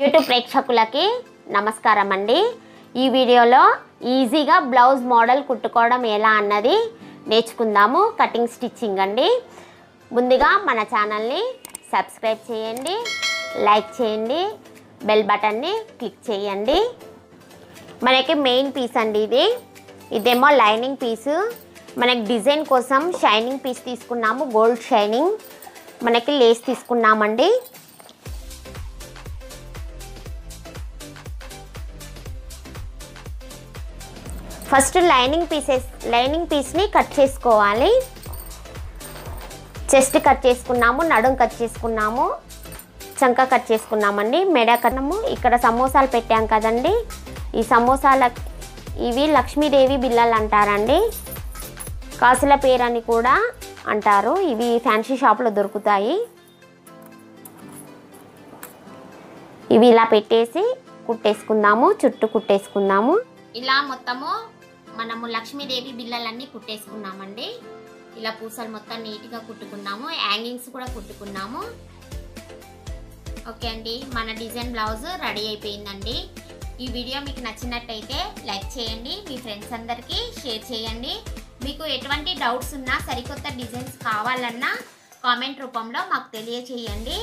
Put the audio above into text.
YouTube ప్రేక్షకులకి నమస్కారం అండి. ఈ వీడియోలో ఈజీగా బ్లౌజ్ మోడల్ కుట్టుకోవడం ఎలా అన్నది నేర్చుకుందాము. కటింగ్ స్టిచ్చింగ్ అండి. ముందుగా మన ఛానల్ని సబ్స్క్రైబ్ చేయండి, లైక్ చేయండి, బెల్ బటన్ని క్లిక్ చేయండి. మనకి మెయిన్ పీస్ అండి ఇదేమో లైనింగ్ పీసు. మనకి డిజైన్ కోసం షైనింగ్ పీస్ తీసుకున్నాము, గోల్డ్ షైనింగ్. మనకి లేస్ తీసుకున్నామండి. ఫస్ట్ లైనింగ్ పీస్ని కట్ చేసుకోవాలి. చెస్ట్ కట్ చేసుకున్నాము, నడుం కట్ చేసుకున్నాము, చంక కట్ చేసుకున్నామండి, మెడ కన్నము. ఇక్కడ సమోసాలు పెట్టాం కదండి, ఈ ఇవి లక్ష్మీదేవి బిళ్ళలు అంటారండి, కాసుల పేరు అని కూడా అంటారు. ఇవి ఫ్యాన్సీ షాప్లో దొరుకుతాయి. ఇవి ఇలా పెట్టేసి కుట్టేసుకుందాము, చుట్టూ కుట్టేసుకుందాము. ఇలా మొత్తము మనము లక్ష్మీదేవి బిళ్ళలన్నీ కుట్టేసుకున్నామండి. ఇలా పూసలు మొత్తం నీట్గా కుట్టుకున్నాము, హ్యాంగింగ్స్ కూడా కుట్టుకున్నాము. ఓకే అండి, మన డిజైన్ బ్లౌజ్ రెడీ అయిపోయిందండి. ఈ వీడియో మీకు నచ్చినట్టయితే లైక్ చేయండి, మీ ఫ్రెండ్స్ అందరికీ షేర్ చేయండి. మీకు ఎటువంటి డౌట్స్ ఉన్నా, సరికొత్త డిజైన్స్ కావాలన్నా కామెంట్ రూపంలో మాకు తెలియచేయండి.